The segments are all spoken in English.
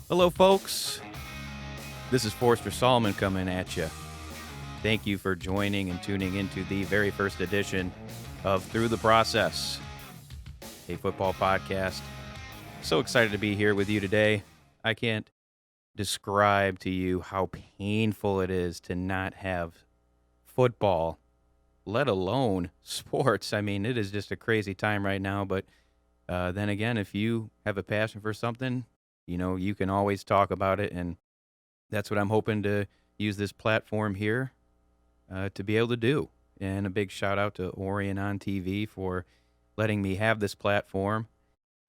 Hello, folks. This is Forrester Solmen coming at you. Thank you for joining and tuning into the very first edition of Through the Process, a football podcast. So excited to be here with you today. I can't describe to you how painful it is to not have football, let alone sports. I mean, it is just a crazy time right now. But then again, if you have a passion for something, you can always talk about it. And that's what I'm hoping to use this platform here to be able to do. And a big shout out to Orion on TV for letting me have this platform.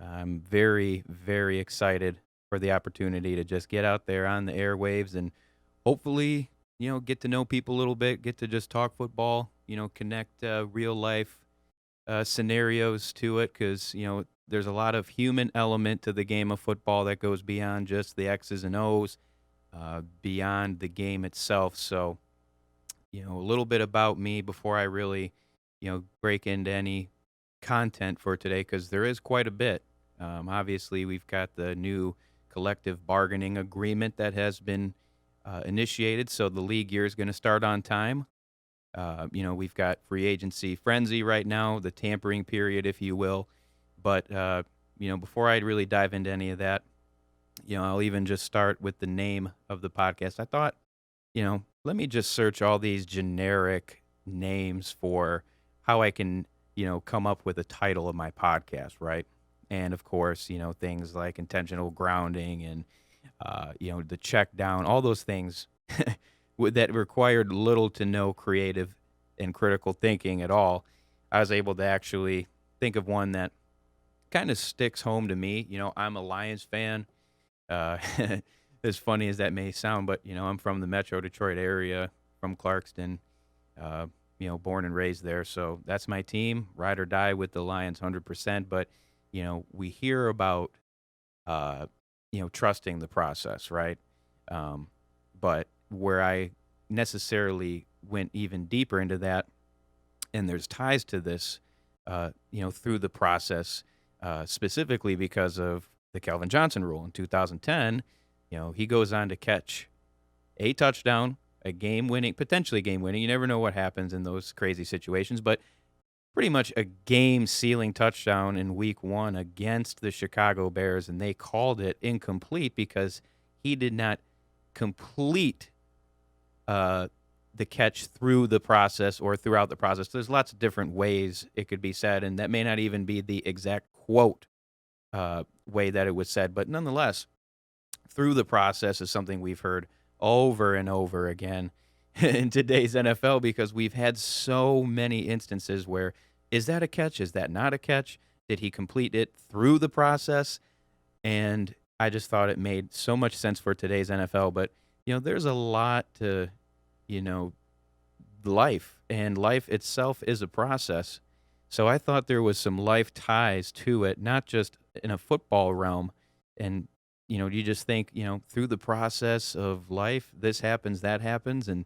I'm very, very excited for the opportunity to just get out there on the airwaves and hopefully, get to know people a little bit, get to just talk football, connect real life scenarios to it because, there's a lot of human element to the game of football that goes beyond just the X's and O's, beyond the game itself. So, a little bit about me before I really, break into any content for today because there is quite a bit. Obviously, we've got the new collective bargaining agreement that has been initiated, so the league year is going to start on time. We've got free agency frenzy right now, the tampering period, if you will. But, before I really dive into any of that, I'll even just start with the name of the podcast. I thought, let me just search all these generic names for how I can, come up with a title of my podcast, right? And of course, things like intentional grounding and, the check down, all those things that required little to no creative and critical thinking at all. I was able to actually think of one that kind of sticks home to me. I'm a Lions fan. Uh, as funny as that may sound, but I'm from the Metro Detroit area, from Clarkston. Uh, born and raised there, so that's my team. Ride or die with the Lions, 100%. But we hear about trusting the process, right? But where I necessarily went even deeper into that, and there's ties to this, through the process, specifically because of the Calvin Johnson rule in 2010. He goes on to catch a touchdown, potentially game winning. You never know what happens in those crazy situations, but pretty much a game sealing touchdown in week 1 against the Chicago Bears. And they called it incomplete because he did not complete the catch through the process or throughout the process. There's lots of different ways it could be said, and that may not even be the exact quote way that it was said. But nonetheless, through the process is something we've heard over and over again in today's NFL because we've had so many instances where, is that a catch? Is that not a catch? Did he complete it through the process? And I just thought it made so much sense for today's NFL. But, there's a lot to, life, and life itself is a process. So I thought there was some life ties to it, not just in a football realm. And, you just think, through the process of life, this happens, that happens. And,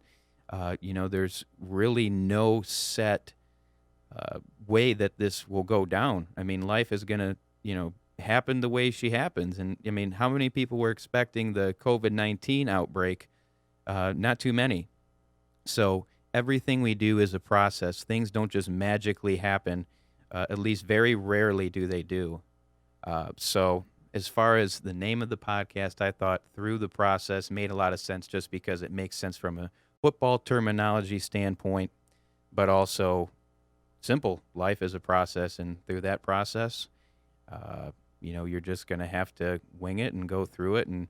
there's really no set way that this will go down. I mean, life is going to, happen the way she happens. And, I mean, how many people were expecting the COVID-19 outbreak? Not too many. So everything we do is a process. Things don't just magically happen. At least very rarely do they do. So as far as the name of the podcast, I thought through the process made a lot of sense just because it makes sense from a football terminology standpoint, but also simple. Life is a process, and through that process, you're just going to have to wing it and go through it and,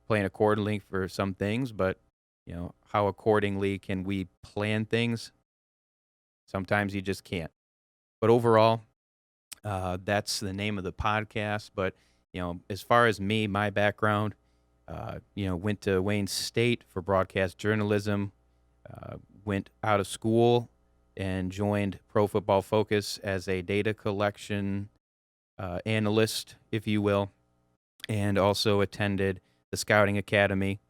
plan accordingly for some things, but how accordingly can we plan things? Sometimes you just can't. But overall, that's the name of the podcast. But, as far as me, my background, went to Wayne State for broadcast journalism, went out of school and joined Pro Football Focus as a data collection analyst, if you will, and also attended the Scouting Academy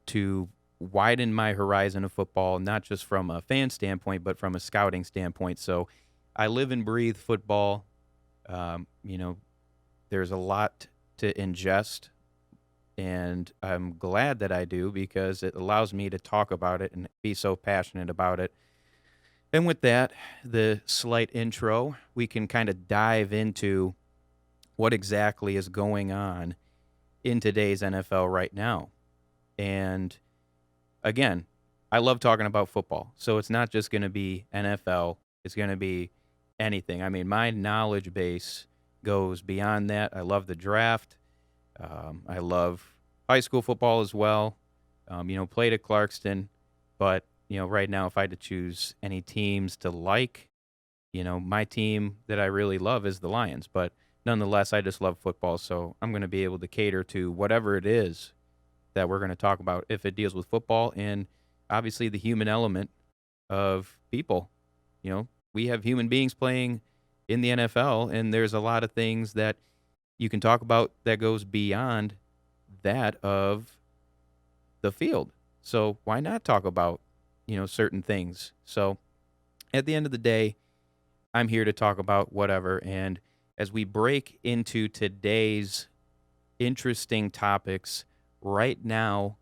to widen my horizon of football, not just from a fan standpoint, but from a scouting standpoint. So I live and breathe football. There's a lot to ingest And I'm glad that I do because it allows me to talk about it and be so passionate about it. And with that, the slight intro, we can kind of dive into what exactly is going on in today's NFL right now. And again, I love talking about football. So it's not just going to be NFL, it's going to be anything. I mean, my knowledge base goes beyond that. I love the draft. I love high school football as well. Played at Clarkston, but right now, if I had to choose any teams to like, my team that I really love is the Lions. But nonetheless, I just love football, so I'm going to be able to cater to whatever it is that we're going to talk about if it deals with football and obviously the human element of people. We have human beings playing in the NFL, and there's a lot of things that you can talk about that goes beyond that of the field. So why not talk about, certain things? So at the end of the day, I'm here to talk about whatever. And as we break into today's interesting topics, right now,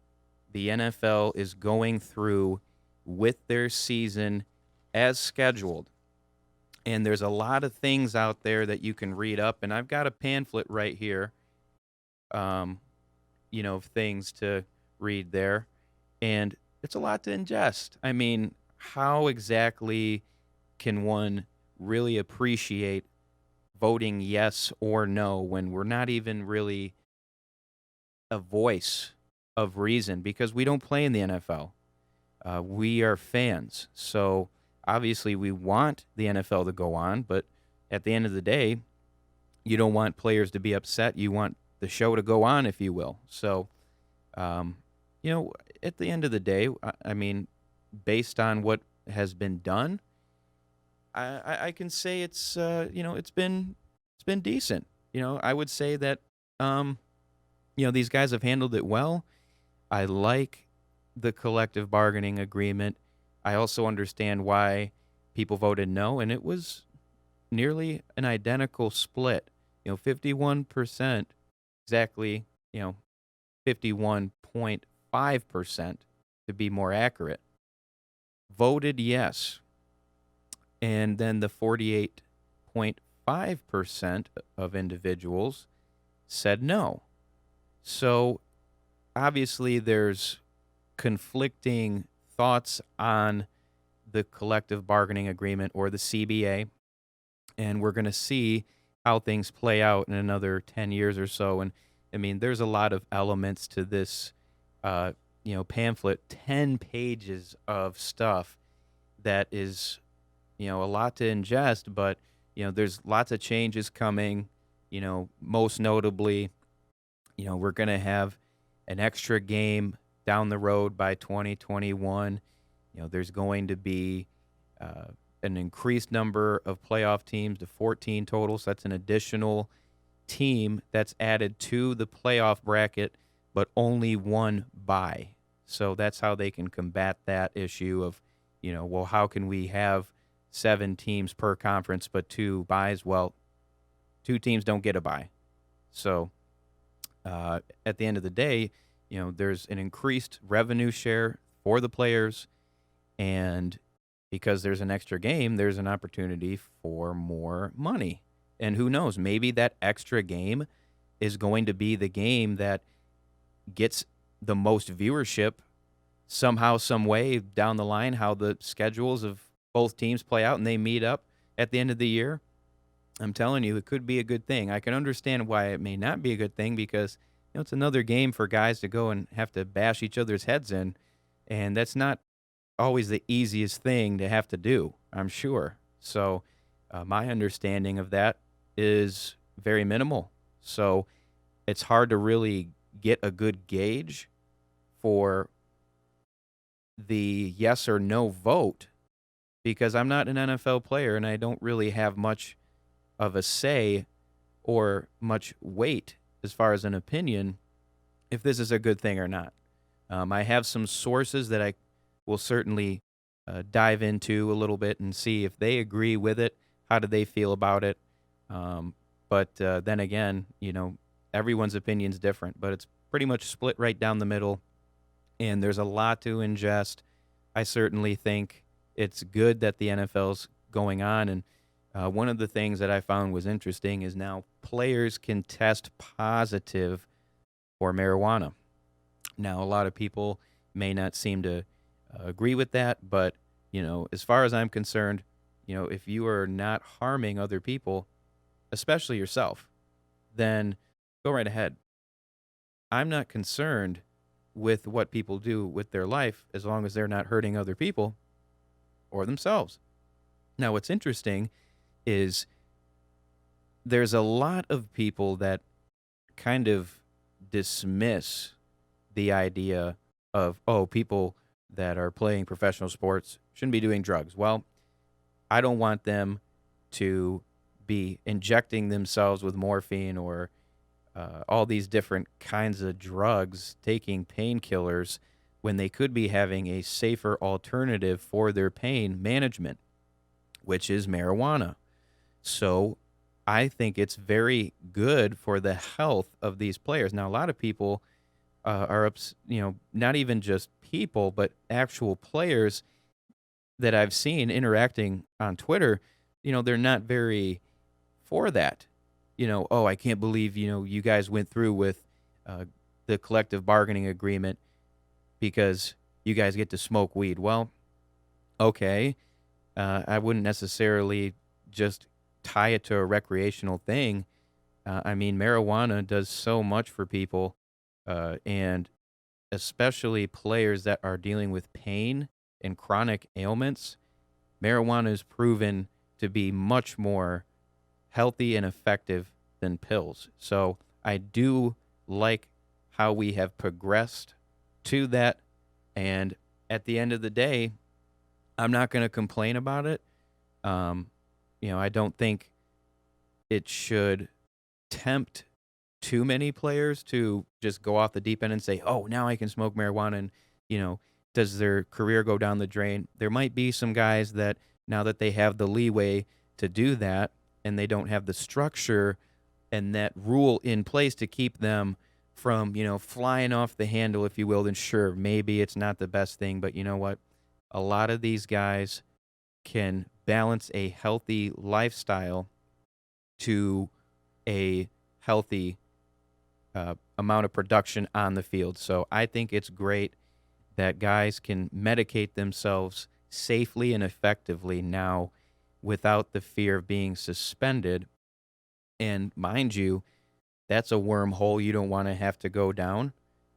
the NFL is going through with their season as scheduled. And there's a lot of things out there that you can read up. And I've got a pamphlet right here, um, of things to read there. And it's a lot to ingest. I mean, how exactly can one really appreciate voting yes or no when we're not even really a voice of reason because we don't play in the NFL? We are fans. So obviously we want the NFL to go on, but at the end of the day, you don't want players to be upset. You want the show to go on, if you will. So, um, at the end of the day, I mean, based on what has been done, I can say it's been decent. I would say that these guys have handled it well. I like the collective bargaining agreement. I also understand why people voted no, and it was nearly an identical split. 51%, exactly, 51.5% to be more accurate, voted yes. And then the 48.5% of individuals said no. So obviously there's conflicting thoughts on the collective bargaining agreement or the CBA, and we're going to see how things play out in another 10 years or so. And I mean, there's a lot of elements to this, pamphlet, 10 pages of stuff that is, a lot to ingest, but, there's lots of changes coming, most notably, we're going to have an extra game down the road by 2021. There's going to be an increased number of playoff teams to 14 total. So that's an additional team that's added to the playoff bracket, but only one bye. So that's how they can combat that issue of, well, how can we have 7 teams per conference but 2 byes? Well, 2 teams don't get a bye. So at the end of the day, there's an increased revenue share for the players, and because there's an extra game, there's an opportunity for more money. And who knows, maybe that extra game is going to be the game that gets the most viewership somehow, some way down the line, how the schedules of both teams play out and they meet up at the end of the year. I'm telling you, it could be a good thing. I can understand why it may not be a good thing because it's another game for guys to go and have to bash each other's heads in, and that's not always the easiest thing to have to do, I'm sure. So my understanding of that is very minimal. So it's hard to really get a good gauge for the yes or no vote because I'm not an NFL player and I don't really have much of a say or much weight as far as an opinion if this is a good thing or not. I have some sources that I will certainly dive into a little bit and see if they agree with it. How do they feel about it? But then again, everyone's opinion's different. But it's pretty much split right down the middle, and there's a lot to ingest. I certainly think it's good that the NFL's going on, and one of the things that I found was interesting is now players can test positive for marijuana. Now, a lot of people may not seem to agree with that, but as far as I'm concerned, if you are not harming other people, especially yourself, then go right ahead. I'm not concerned with what people do with their life as long as they're not hurting other people or themselves. Now, what's interesting is there's a lot of people that kind of dismiss the idea of, oh, people that are playing professional sports shouldn't be doing drugs. Well, I don't want them to be injecting themselves with morphine or all these different kinds of drugs, taking painkillers, when they could be having a safer alternative for their pain management, which is marijuana. So I think it's very good for the health of these players. Now, a lot of people not even just people, but actual players that I've seen interacting on Twitter, they're not very for that. Oh, I can't believe, you guys went through with uh, the collective bargaining agreement because you guys get to smoke weed. Well, okay. I wouldn't necessarily just tie it to a recreational thing. I mean, marijuana does so much for people, and especially players that are dealing with pain and chronic ailments. Marijuana is proven to be much more healthy and effective than pills. So I do like how we have progressed to that. And at the end of the day, I'm not going to complain about it. Um, I don't think it should tempt too many players to just go off the deep end and say, "Oh, now I can smoke marijuana," and you know, does their career go down the drain? There might be some guys that now that they have the leeway to do that, and they don't have the structure and that rule in place to keep them from flying off the handle, if you will. Then sure, maybe it's not the best thing, but you know what? A lot of these guys can balance a healthy lifestyle to a healthy amount of production on the field. So I think it's great that guys can medicate themselves safely and effectively now without the fear of being suspended. And mind you, that's a wormhole you don't want to have to go down.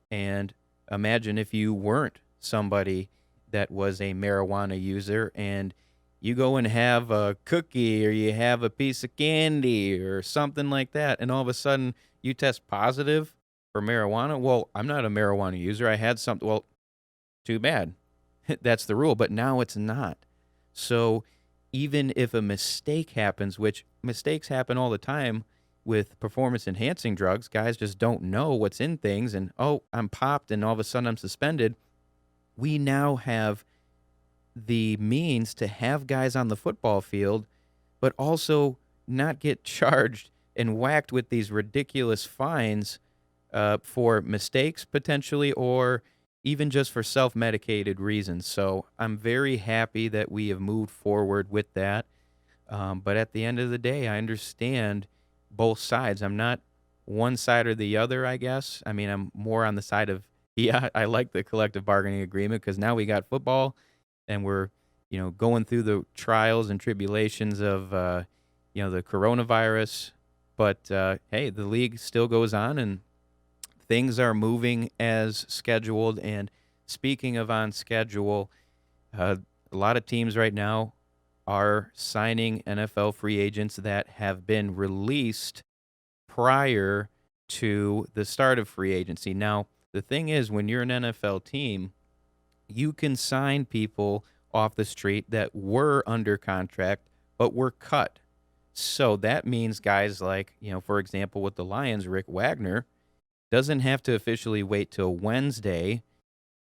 And imagine if you weren't somebody that was a marijuana user and you go and have a cookie or you have a piece of candy or something like that, and all of a sudden you test positive for marijuana. Well, I'm not a marijuana user. I had something. Well, too bad. That's the rule. But now it's not. So even if a mistake happens, which mistakes happen all the time with performance enhancing drugs, guys just don't know what's in things. And oh, I'm popped and all of a sudden I'm suspended. We now have the means to have guys on the football field, but also not get charged and whacked with these ridiculous fines for mistakes potentially, or even just for self-medicated reasons. So I'm very happy that we have moved forward with that. But at the end of the day, I understand both sides. I'm not one side or the other, I guess. I mean, I'm more on the side of, yeah, I like the collective bargaining agreement because now we got football and we're, going through the trials and tribulations of, the coronavirus. But hey, the league still goes on and things are moving as scheduled. And speaking of on schedule, a lot of teams right now are signing NFL free agents that have been released prior to the start of free agency. Now, the thing is, when you're an NFL team, you can sign people off the street that were under contract but were cut. So that means guys like, for example, with the Lions, Rick Wagner doesn't have to officially wait till Wednesday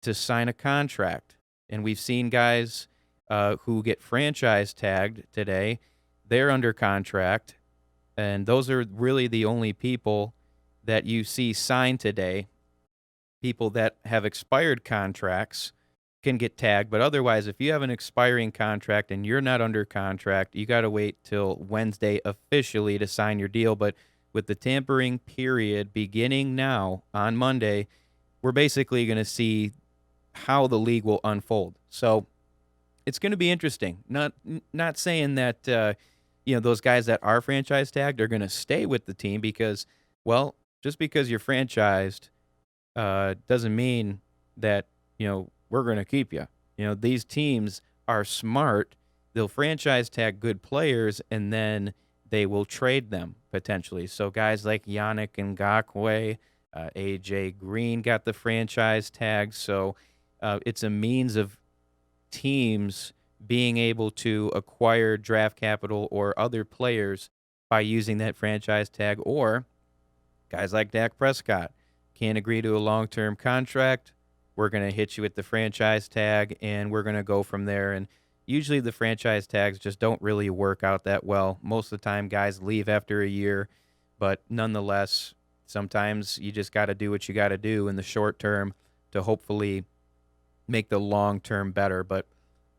to sign a contract. And we've seen guys who get franchise tagged today, they're under contract. And those are really the only people that you see signed today. people that have expired contracts can get tagged, but otherwise, if you have an expiring contract and you're not under contract, you got to wait till Wednesday officially to sign your deal. But with the tampering period beginning now on Monday, we're basically going to see how the league will unfold. So it's going to be interesting. Not saying that those guys that are franchise tagged are going to stay with the team because, well, just because you're franchised doesn't mean that we're going to keep you. These teams are smart. They'll franchise tag good players and then they will trade them potentially. So guys like Yannick Ngakoue, AJ Green got the franchise tag. So it's a means of teams being able to acquire draft capital or other players by using that franchise tag, or guys like Dak Prescott can't agree to a long-term contract. We're going to hit you with the franchise tag, and we're going to go from there. And usually the franchise tags just don't really work out that well. Most of the time, guys leave after a year, but nonetheless, sometimes you just got to do what you got to do in the short term to hopefully make the long term better. But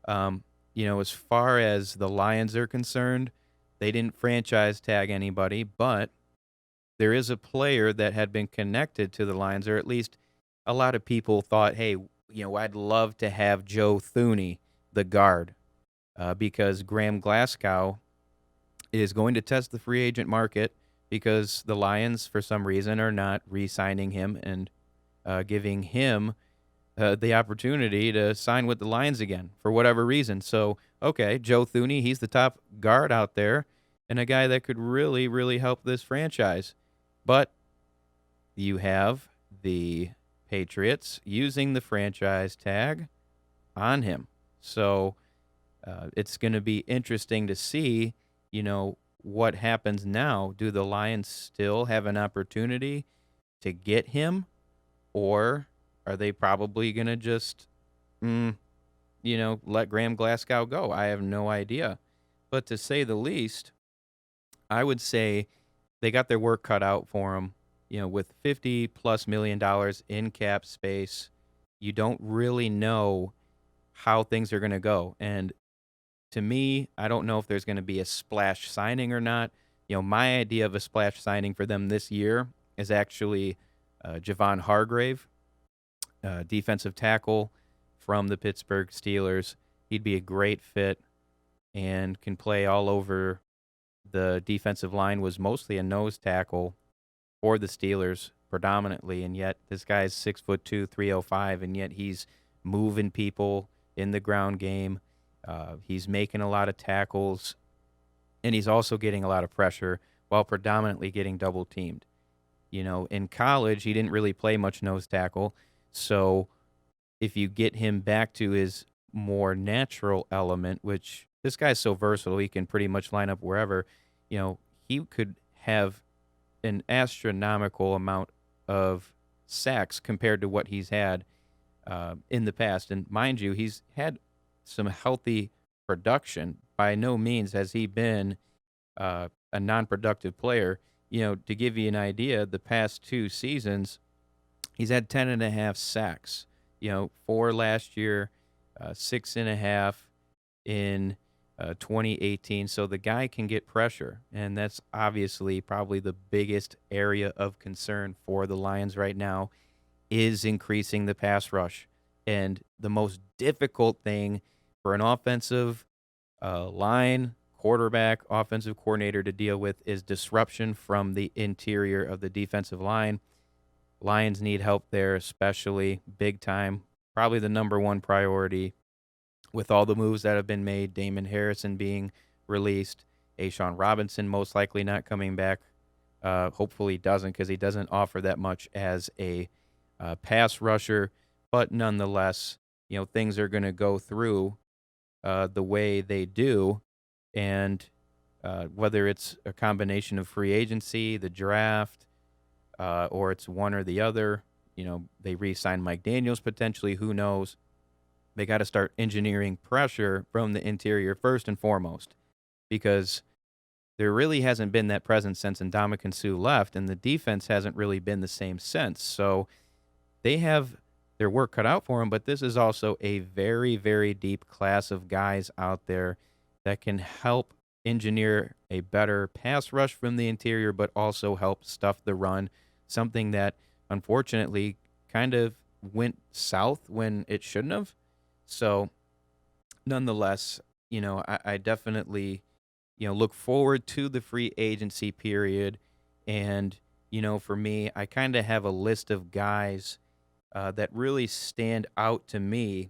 as far as the Lions are concerned, they didn't franchise tag anybody, but there is a player that had been connected to the Lions, or at least a lot of people thought, hey, I'd love to have Joe Thuney, the guard, because Graham Glasgow is going to test the free agent market because the Lions, for some reason, are not re-signing him and giving him the opportunity to sign with the Lions again for whatever reason. So, okay, Joe Thuney, he's the top guard out there and a guy that could really, really help this franchise. But you have the Patriots using the franchise tag on him. So it's going to be interesting to see, what happens now. Do the Lions still have an opportunity to get him, or are they probably going to just, let Graham Glasgow go? I have no idea. But to say the least, I would say they got their work cut out for them. With $50+ million in cap space, you don't really know how things are going to go. And to me, I don't know if there's going to be a splash signing or not. My idea of a splash signing for them this year is actually Javon Hargrave, defensive tackle from the Pittsburgh Steelers. He'd be a great fit and can play all over the defensive line, was mostly a nose tackle for the Steelers predominantly, and yet this guy's 6'2", 305, and yet he's moving people in the ground game. He's making a lot of tackles, and he's also getting a lot of pressure while predominantly getting double teamed. In college, he didn't really play much nose tackle, so if you get him back to his more natural element, which this guy's so versatile, he can pretty much line up wherever, he could have an astronomical amount of sacks compared to what he's had in the past. And mind you, he's had some healthy production. By no means has he been a non-productive player. To give you an idea, the past 2 seasons, he's had 10.5 sacks. 4 last year, 6.5 in 2018. So the guy can get pressure, and that's obviously probably the biggest area of concern for the Lions right now is increasing the pass rush. And the most difficult thing for an offensive line, quarterback, offensive coordinator to deal with is disruption from the interior of the defensive line. Lions need help there, especially big time. Probably the number one priority with all the moves that have been made. Damon Harrison being released, Ashawn Robinson most likely not coming back. Hopefully he doesn't, because he doesn't offer that much as a pass rusher. But nonetheless, things are going to go through the way they do. And whether it's a combination of free agency, the draft, or it's one or the other, they re-sign Mike Daniels potentially, who knows? They got to start engineering pressure from the interior first and foremost, because there really hasn't been that presence since Ndamukong Suh left, and the defense hasn't really been the same since. So they have their work cut out for them, but this is also a very, very deep class of guys out there that can help engineer a better pass rush from the interior, but also help stuff the run, something that unfortunately kind of went south when it shouldn't have. So, nonetheless, I definitely, look forward to the free agency period. And, for me, I kind of have a list of guys that really stand out to me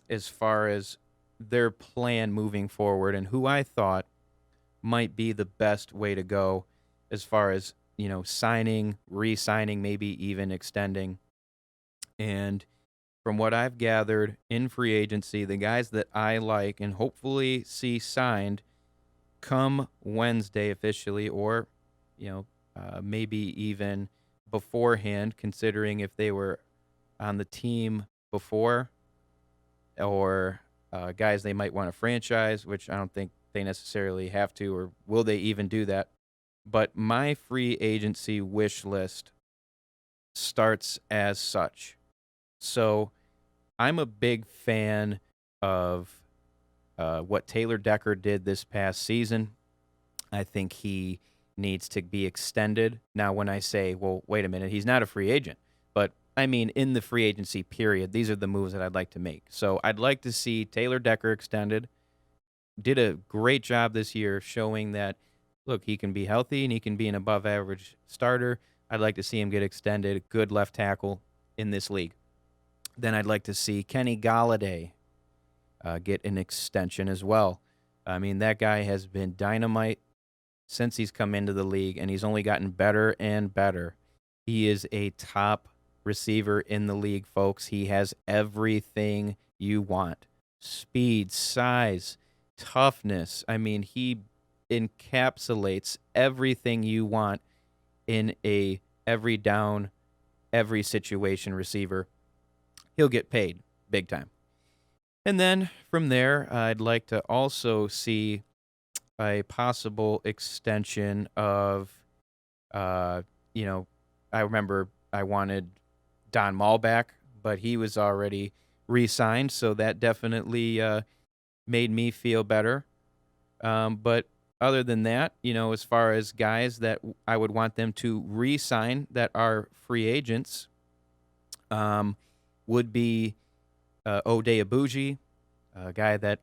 as far as their plan moving forward and who I thought might be the best way to go as far as, signing, re signing, maybe even extending. And from what I've gathered in free agency, the guys that I like and hopefully see signed come Wednesday officially, or maybe even beforehand, considering if they were on the team before, or guys they might want to franchise, which I don't think they necessarily have to, or will they even do that. But my free agency wish list starts as such. So I'm a big fan of what Taylor Decker did this past season. I think he needs to be extended. Now, when I say, well, wait a minute, he's not a free agent, but I mean, in the free agency period, these are the moves that I'd like to make. So I'd like to see Taylor Decker extended. Did a great job this year showing that, look, he can be healthy and he can be an above average starter. I'd like to see him get extended, good left tackle in this league. Then I'd like to see Kenny Galladay get an extension as well. I mean, that guy has been dynamite since he's come into the league, and he's only gotten better and better. He is a top receiver in the league, folks. He has everything you want: speed, size, toughness. I mean, he encapsulates everything you want in a every down, every situation receiver. He'll get paid big time. And then from there, I'd like to also see a possible extension of, uh, you know, I remember I wanted Don Mall back, but he was already re-signed, so that definitely made me feel better. But other than that, as far as guys that I would want them to re-sign that are free agents, um, would be Ode Abuji, a guy that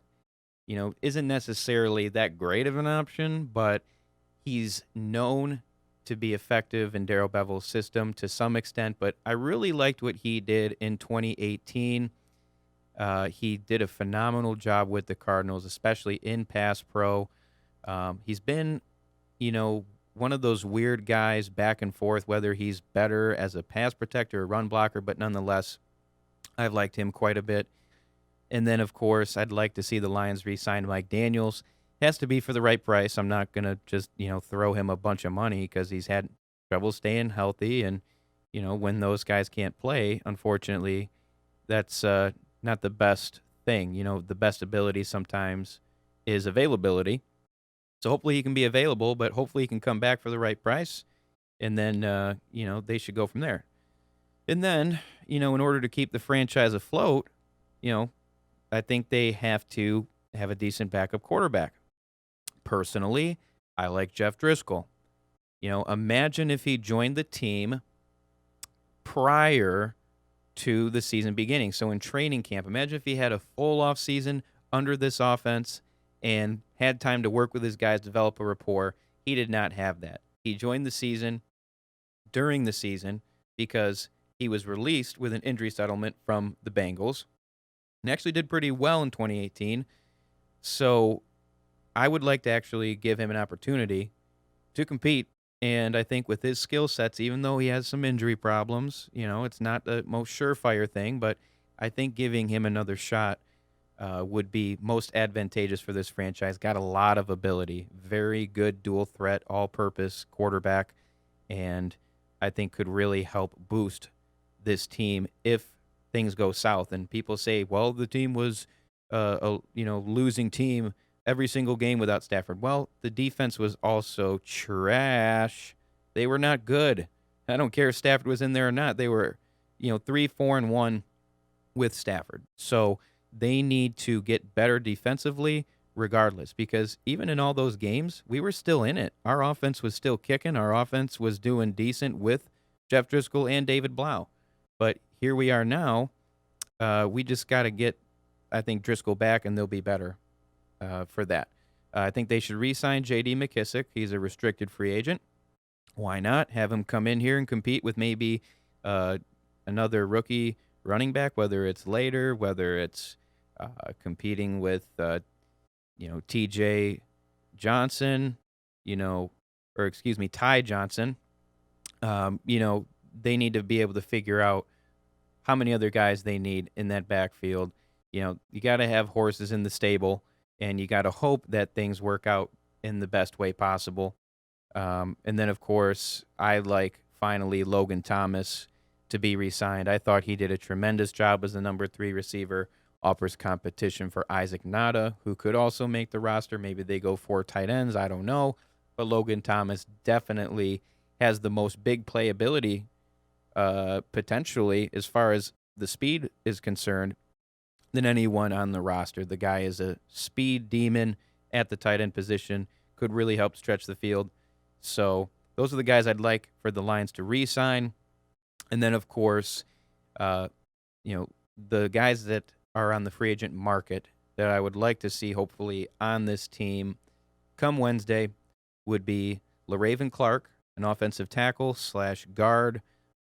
isn't necessarily that great of an option, but he's known to be effective in Darrell Bevel's system to some extent. But I really liked what he did in 2018. He did a phenomenal job with the Cardinals, especially in pass pro. He's been, one of those weird guys back and forth, whether he's better as a pass protector or run blocker, but nonetheless, I've liked him quite a bit. And then, of course, I'd like to see the Lions re-sign Mike Daniels. Has to be for the right price. I'm not going to just, throw him a bunch of money because he's had trouble staying healthy. And, when those guys can't play, unfortunately, that's not the best thing. The best ability sometimes is availability. So hopefully he can be available, but hopefully he can come back for the right price. And then, they should go from there. And then, in order to keep the franchise afloat, I think they have to have a decent backup quarterback. Personally, I like Jeff Driscoll. Imagine if he joined the team prior to the season beginning. So in training camp, imagine if he had a full off season under this offense and had time to work with his guys, develop a rapport. He did not have that. He joined the season during the season because he was released with an injury settlement from the Bengals and actually did pretty well in 2018. So I would like to actually give him an opportunity to compete. And I think with his skill sets, even though he has some injury problems, it's not the most surefire thing, but I think giving him another shot would be most advantageous for this franchise. Got a lot of ability, very good dual threat, all-purpose quarterback, and I think could really help boost this team if things go south. And people say, well, the team was a losing team every single game without Stafford. Well, the defense was also trash. They were not good. I don't care if Stafford was in there or not. They were, 3-4-1 with Stafford. So they need to get better defensively regardless, because even in all those games, we were still in it. Our offense was still kicking. Our offense was doing decent with Jeff Driscoll and David Blau. But here we are now. We just got to get, I think, Driscoll back, and they'll be better for that. I think they should re-sign J.D. McKissick. He's a restricted free agent. Why not have him come in here and compete with maybe another rookie running back, whether it's later, whether it's competing with, T.J. Johnson, or excuse me, Ty Johnson. They need to be able to figure out how many other guys they need in that backfield. You got to have horses in the stable, and you got to hope that things work out in the best way possible. And then, of course, I like finally Logan Thomas to be re-signed. I thought he did a tremendous job as the number 3 receiver. Offers competition for Isaac Nada, who could also make the roster. Maybe they go 4 tight ends. I don't know. But Logan Thomas definitely has the most big playability potentially as far as the speed is concerned than anyone on the roster. The guy is a speed demon at the tight end position, could really help stretch the field. So those are the guys I'd like for the Lions to re-sign. And then, of course, the guys that are on the free agent market that I would like to see hopefully on this team come Wednesday would be LaRaven Clark, an offensive tackle / guard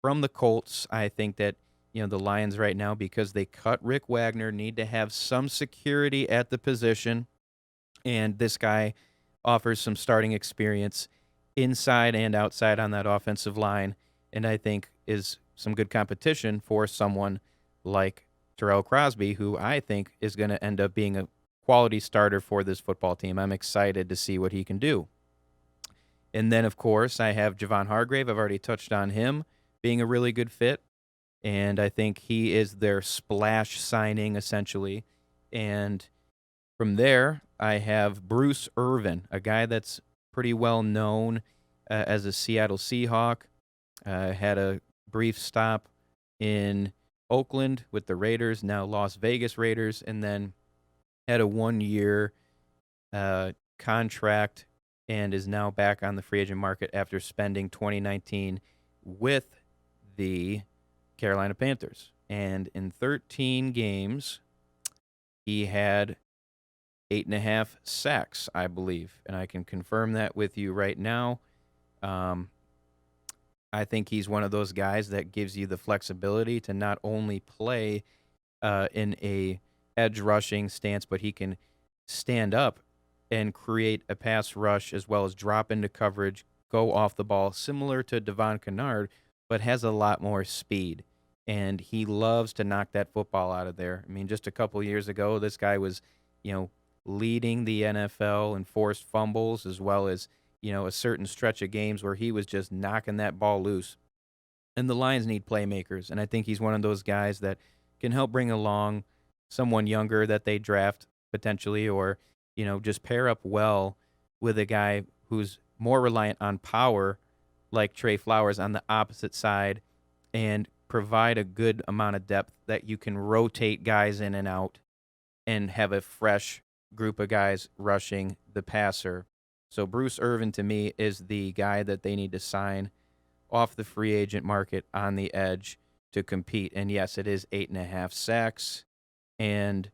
from the Colts. I think that, the Lions right now, because they cut Rick Wagner, need to have some security at the position. And this guy offers some starting experience inside and outside on that offensive line, and I think is some good competition for someone like Terrell Crosby, who I think is going to end up being a quality starter for this football team. I'm excited to see what he can do. And then, of course, I have Javon Hargrave. I've already touched on him being a really good fit, and I think he is their splash signing, essentially. And from there, I have Bruce Irvin, a guy that's pretty well known as a Seattle Seahawk. Had a brief stop in Oakland with the Raiders, now Las Vegas Raiders, and then had a 1-year contract and is now back on the free agent market after spending 2019 with the Carolina Panthers. And in 13 games, he had 8.5 sacks, I believe, and I can confirm that with you right now. I think he's one of those guys that gives you the flexibility to not only play in a edge rushing stance, but he can stand up and create a pass rush as well as drop into coverage, go off the ball, similar to Devon Kennard, but has a lot more speed. And he loves to knock that football out of there. I mean, just a couple years ago, this guy was, leading the NFL in forced fumbles as well as, a certain stretch of games where he was just knocking that ball loose. And the Lions need playmakers, and I think he's one of those guys that can help bring along someone younger that they draft potentially, or, just pair up well with a guy who's more reliant on power like Trey Flowers on the opposite side and provide a good amount of depth that you can rotate guys in and out and have a fresh group of guys rushing the passer. So Bruce Irvin, to me, is the guy that they need to sign off the free agent market on the edge to compete. And yes, it is 8.5 sacks. And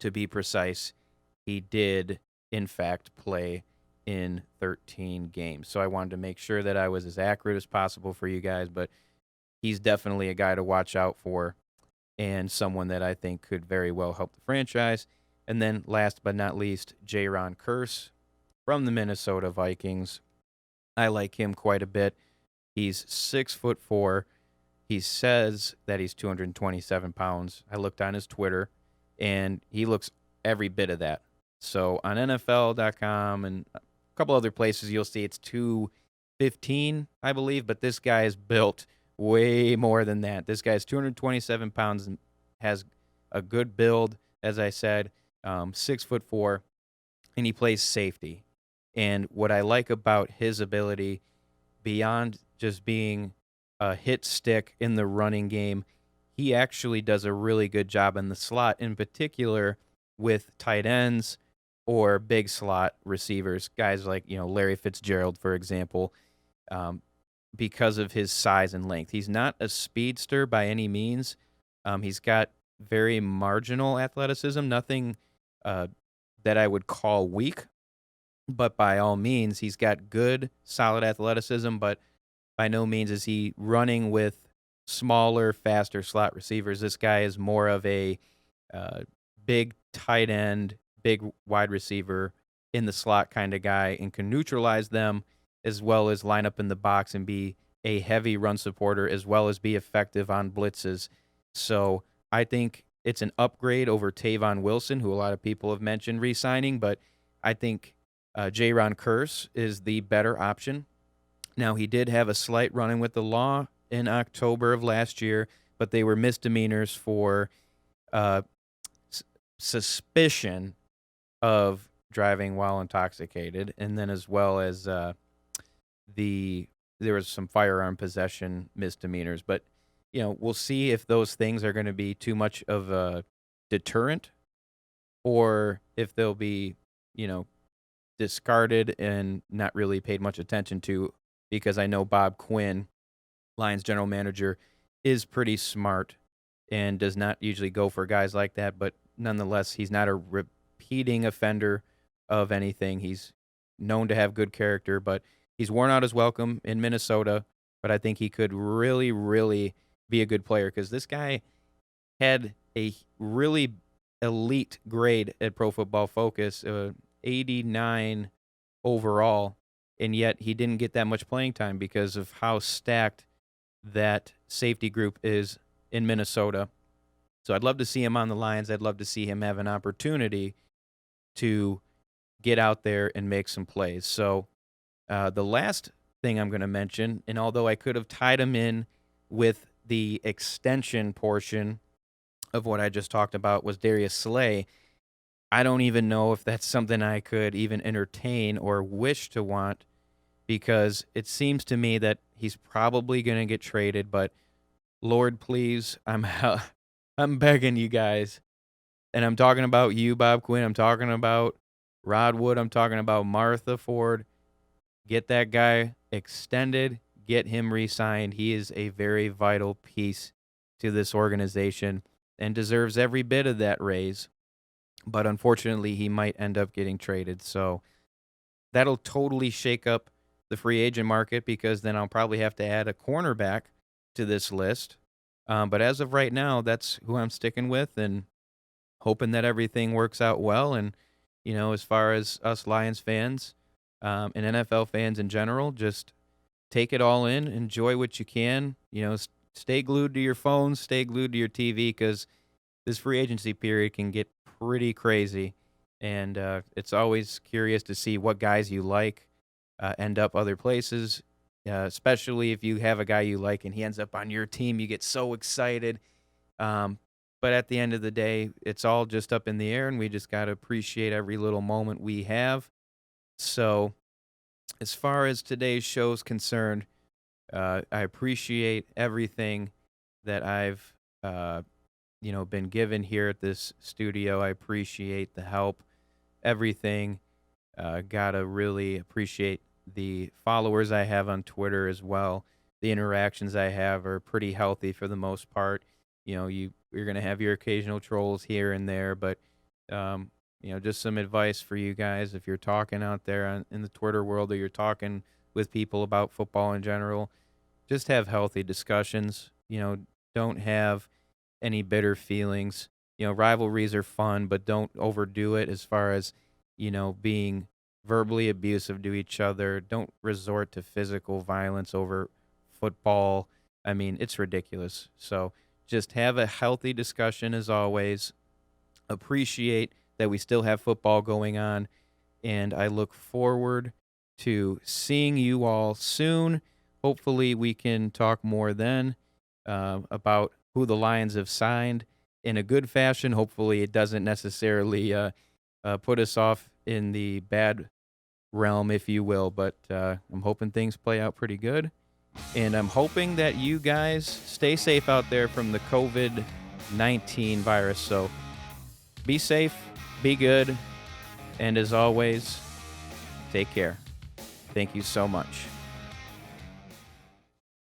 to be precise, he did, in fact, play in 13 games. So I wanted to make sure that I was as accurate as possible for you guys, but he's definitely a guy to watch out for and someone that I think could very well help the franchise. And then last but not least, Jaron Kearse from the Minnesota Vikings. I like him quite a bit. He's 6'4". He says that he's 227 pounds. I looked on his Twitter, and he looks every bit of that. So on NFL.com and a couple other places, you'll see it's 215, I believe, but this guy is built way more than that. This guy's 227 pounds and has a good build, as I said, 6'4", and he plays safety. And what I like about his ability, beyond just being hit stick in the running game. He actually does a really good job in the slot, in particular with tight ends or big slot receivers, guys like Larry Fitzgerald, for example, um, because of his size and length. He's not a speedster by any means. He's got very marginal athleticism, nothing uh, that I would call weak, but by all means, he's got good, solid athleticism, but by no means is he running with smaller, faster slot receivers. This guy is more of a uh, big tight end, big wide receiver in the slot kind of guy and can neutralize them as well as line up in the box and be a heavy run supporter as well as be effective on blitzes. So I think it's an upgrade over Tavon Wilson, who a lot of people have mentioned re-signing, but I think Jaron Curse is the better option. Now, he did have a slight run-in with the law in October of last year, but they were misdemeanors for uh, suspicion of driving while intoxicated, and then as well as there was some firearm possession misdemeanors. But we'll see if those things are going to be too much of a deterrent, or if they'll be you know discarded and not really paid much attention to, because I know Bob Quinn, Lions general manager, is pretty smart and does not usually go for guys like that. But nonetheless, he's not a repeating offender of anything. He's known to have good character, but he's worn out his welcome in Minnesota. But I think he could really, really be a good player, because this guy had a really elite grade at Pro Football Focus, 89 overall, and yet he didn't get that much playing time because of how stacked that safety group is in Minnesota. So I'd love to see him on the Lions. I'd love to see him have an opportunity to get out there and make some plays. So the last thing I'm going to mention, and although I could have tied him in with the extension portion of what I just talked about, was Darius Slay. I don't even know if that's something I could even entertain or wish to want, because it seems to me that he's probably going to get traded. But Lord, please, I'm begging you guys, and I'm talking about you, Bob Quinn. I'm talking about Rod Wood. I'm talking about Martha Ford. Get that guy extended. Get him re-signed. He is a very vital piece to this organization and deserves every bit of that raise. But unfortunately, he might end up getting traded. So that'll totally shake up the free agent market, because then I'll probably have to add a cornerback to this list. But as of right now, that's who I'm sticking with, and hoping that everything works out well. And, as far as us Lions fans and NFL fans in general, just take it all in, enjoy what you can, stay glued to your phones, stay glued to your TV, because this free agency period can get pretty crazy. And it's always curious to see what guys you like end up other places, especially if you have a guy you like and he ends up on your team. You get so excited. Um, but at the end of the day, it's all just up in the air, and we just got to appreciate every little moment we have. So, as far as today's show is concerned, I appreciate everything that I've, been given here at this studio. I appreciate the help, everything. Gotta really appreciate the followers I have on Twitter as well. The interactions I have are pretty healthy for the most part. You're gonna have your occasional trolls here and there, but just some advice for you guys if you're talking out there in the Twitter world, or you're talking with people about football in general. Just have healthy discussions. Don't have any bitter feelings. Rivalries are fun, but don't overdo it as far as, being verbally abusive to each other. Don't resort to physical violence over football. I mean, it's ridiculous. So just have a healthy discussion as always. Appreciate that we still have football going on, and I look forward to seeing you all soon. Hopefully, we can talk more then about who the Lions have signed in a good fashion. Hopefully, it doesn't necessarily put us off in the bad realm, if you will. But I'm hoping things play out pretty good. And I'm hoping that you guys stay safe out there from the COVID-19 virus. So be safe, be good, and as always, take care. Thank you so much.